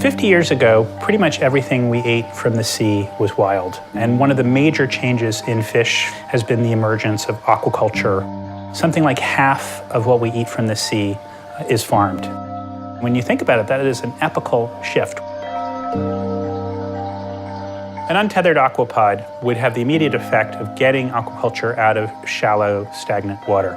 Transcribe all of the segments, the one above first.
50 years ago, pretty much everything we ate from the sea was wild. And one of the major changes in fish has been the emergence of aquaculture. Something like half of what we eat from the sea is farmed. When you think about it, that is an epochal shift. An untethered aquapod would have the immediate effect of getting aquaculture out of shallow, stagnant water.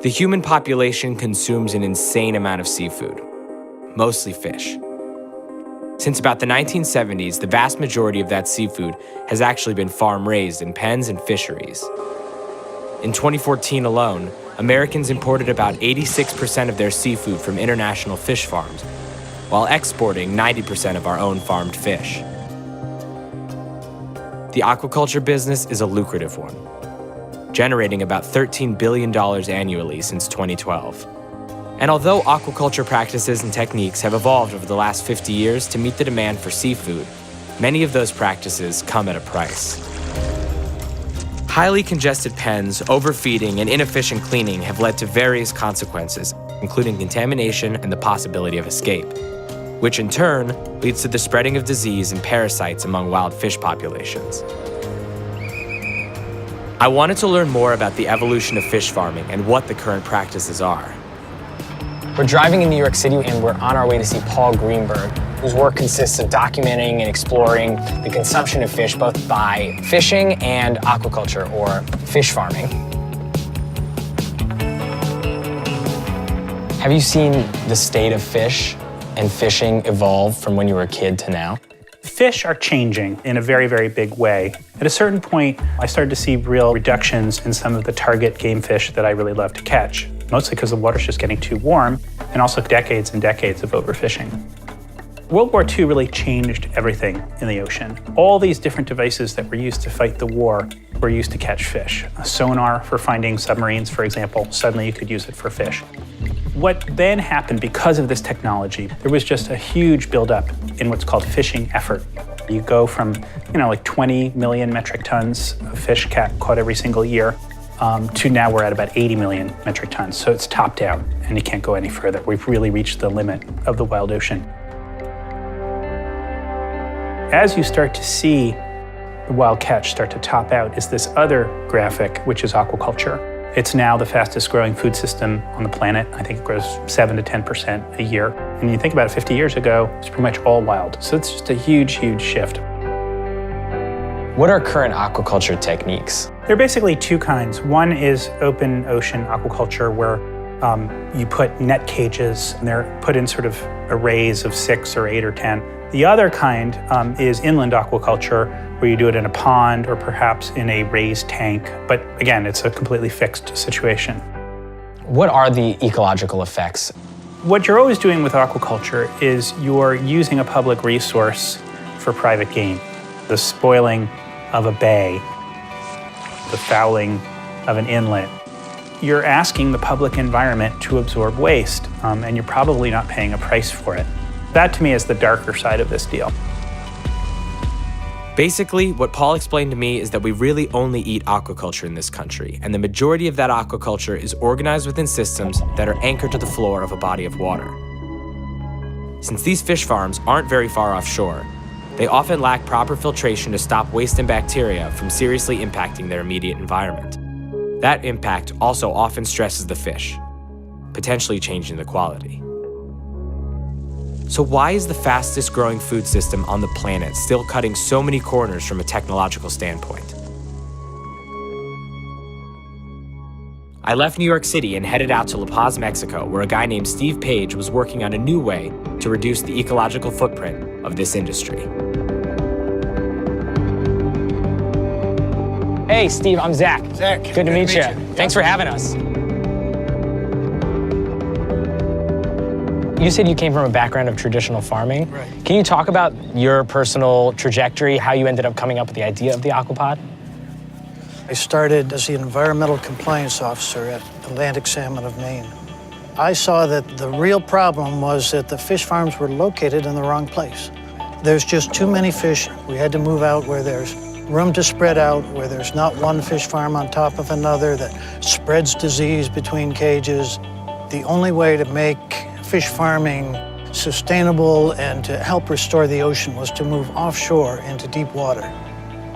The human population consumes an insane amount of seafood, mostly fish. Since about the 1970s, the vast majority of that seafood has actually been farm-raised in pens and fisheries. In 2014 alone, Americans imported about 86% of their seafood from international fish farms, while exporting 90% of our own farmed fish. The aquaculture business is a lucrative one, generating about $13 billion annually since 2012. And although aquaculture practices and techniques have evolved over the last 50 years to meet the demand for seafood, many of those practices come at a price. Highly congested pens, overfeeding, and inefficient cleaning have led to various consequences, including contamination and the possibility of escape, which in turn leads to the spreading of disease and parasites among wild fish populations. I wanted to learn more about the evolution of fish farming and what the current practices are. We're driving in New York City and we're on our way to see Paul Greenberg, whose work consists of documenting and exploring the consumption of fish both by fishing and aquaculture, or fish farming. Have you seen the state of fish and fishing evolve from when you were a kid to now? Fish are changing in a very, very big way. At a certain point, I started to see real reductions in some of the target game fish that I really love to catch, mostly because the water's just getting too warm, and also decades and decades of overfishing. World War II really changed everything in the ocean. All these different devices that were used to fight the war were used to catch fish. A sonar for finding submarines, for example, suddenly you could use it for fish. What then happened because of this technology, there was just a huge buildup in what's called fishing effort. You go from, like 20 million metric tons of fish caught every single year to now we're at about 80 million metric tons. So it's topped out and you can't go any further. We've really reached the limit of the wild ocean. As you start to see the wild catch start to top out is this other graphic, which is aquaculture. It's now the fastest growing food system on the planet. I think it grows 7 to 10% a year. And you think about it, 50 years ago, it's pretty much all wild. So it's just a huge, huge shift. What are current aquaculture techniques? There are basically two kinds. One is open ocean aquaculture, where you put net cages and they're put in sort of arrays of 6 or 8 or 10. The other kind is inland aquaculture, where you do it in a pond or perhaps in a raised tank. But again, it's a completely fixed situation. What are the ecological effects? What you're always doing with aquaculture is you're using a public resource for private gain. The spoiling of a bay, the fouling of an inlet. You're asking the public environment to absorb waste, and you're probably not paying a price for it. That, to me, is the darker side of this deal. Basically, what Paul explained to me is that we really only eat aquaculture in this country, and the majority of that aquaculture is organized within systems that are anchored to the floor of a body of water. Since these fish farms aren't very far offshore, they often lack proper filtration to stop waste and bacteria from seriously impacting their immediate environment. That impact also often stresses the fish, potentially changing the quality. So why is the fastest growing food system on the planet still cutting so many corners from a technological standpoint? I left New York City and headed out to La Paz, Mexico, where a guy named Steve Page was working on a new way to reduce the ecological footprint of this industry. Hey, Steve, I'm Zach. Zach, good to meet you. Thanks for having us. You said you came from a background of traditional farming. Right. Can you talk about your personal trajectory, how you ended up coming up with the idea of the Aquapod? I started as the environmental compliance officer at Atlantic Salmon of Maine. I saw that the real problem was that the fish farms were located in the wrong place. There's just too many fish. We had to move out where there's room to spread out, where there's not one fish farm on top of another that spreads disease between cages. The only way to make fish farming sustainable and to help restore the ocean was to move offshore into deep water.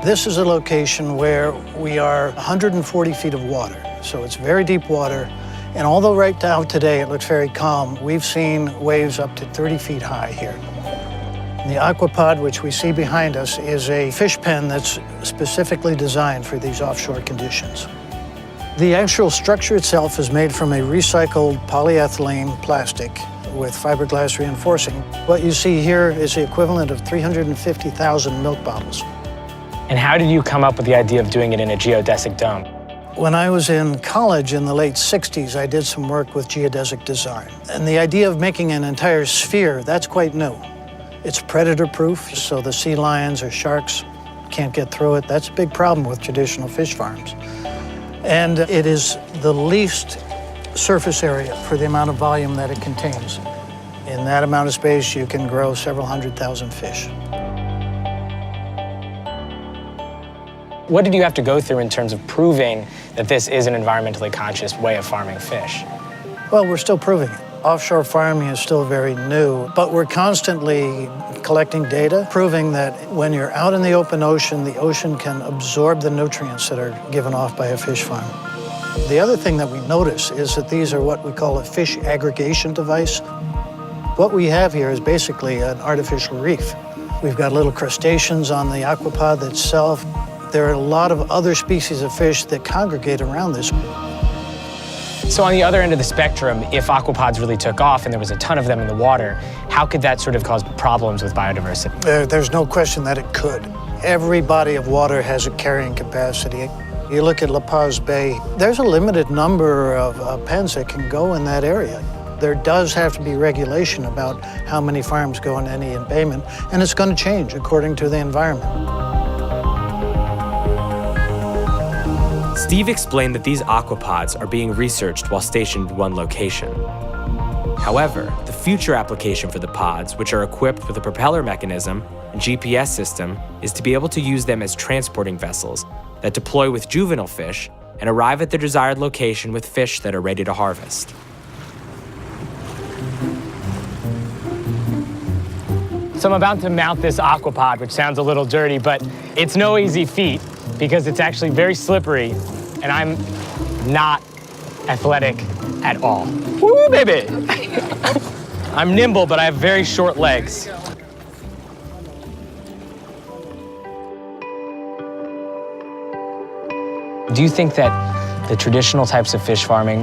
This is a location where we are 140 feet of water, so it's very deep water. And although right now today it looks very calm, we've seen waves up to 30 feet high here. The Aquapod, which we see behind us, is a fish pen that's specifically designed for these offshore conditions. The actual structure itself is made from a recycled polyethylene plastic with fiberglass reinforcing. What you see here is the equivalent of 350,000 milk bottles. And how did you come up with the idea of doing it in a geodesic dome? When I was in college in the late 60s, I did some work with geodesic design. And the idea of making an entire sphere, that's quite new. It's predator-proof, so the sea lions or sharks can't get through it. That's a big problem with traditional fish farms. And it is the least surface area for the amount of volume that it contains. In that amount of space, you can grow several 100,000 fish. What did you have to go through in terms of proving that this is an environmentally conscious way of farming fish? Well, we're still proving it. Offshore farming is still very new, but we're constantly collecting data, proving that when you're out in the open ocean, the ocean can absorb the nutrients that are given off by a fish farm. The other thing that we notice is that these are what we call a fish aggregation device. What we have here is basically an artificial reef. We've got little crustaceans on the aquapod itself. There are a lot of other species of fish that congregate around this. So on the other end of the spectrum, if aquapods really took off and there was a ton of them in the water, how could that sort of cause problems with biodiversity? There's no question that it could. Every body of water has a carrying capacity. You look at La Paz Bay, there's a limited number of pens that can go in that area. There does have to be regulation about how many farms go in any embayment, and it's going to change according to the environment. Steve explained that these aquapods are being researched while stationed in one location. However, the future application for the pods, which are equipped with a propeller mechanism and GPS system, is to be able to use them as transporting vessels that deploy with juvenile fish and arrive at their desired location with fish that are ready to harvest. So I'm about to mount this aquapod, which sounds a little dirty, but it's no easy feat because it's actually very slippery and I'm not athletic at all. Woo, baby! I'm nimble, but I have very short legs. Do you think that the traditional types of fish farming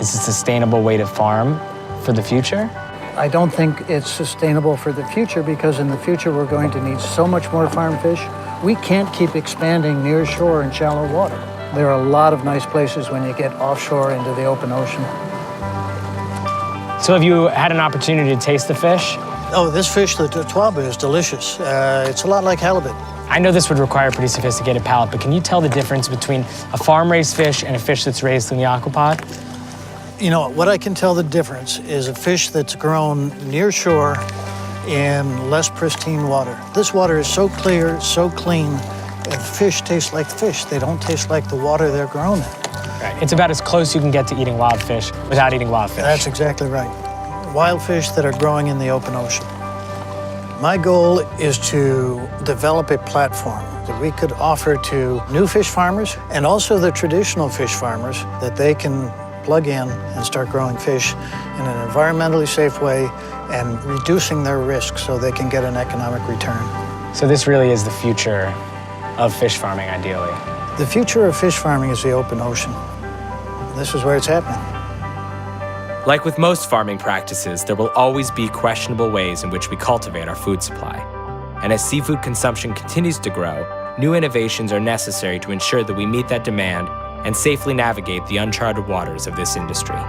is a sustainable way to farm for the future? I don't think it's sustainable for the future because in the future we're going to need so much more farm fish. We can't keep expanding near shore and shallow water. There are a lot of nice places when you get offshore into the open ocean. So have you had an opportunity to taste the fish? Oh, this fish, the twaba, is delicious. It's a lot like halibut. I know this would require a pretty sophisticated palate, but can you tell the difference between a farm-raised fish and a fish that's raised in the aquapod? You know, what I can tell the difference is a fish that's grown near shore in less pristine water. This water is so clear, so clean, and fish taste like fish. They don't taste like the water they're grown in. Right. It's about as close you can get to eating wild fish without eating wild fish. That's exactly right. Wild fish that are growing in the open ocean. My goal is to develop a platform that we could offer to new fish farmers and also the traditional fish farmers that they can plug in and start growing fish in an environmentally safe way and reducing their risk so they can get an economic return. So this really is the future of fish farming, ideally. The future of fish farming is the open ocean. This is where it's happening. Like with most farming practices, there will always be questionable ways in which we cultivate our food supply. And as seafood consumption continues to grow, new innovations are necessary to ensure that we meet that demand and safely navigate the uncharted waters of this industry.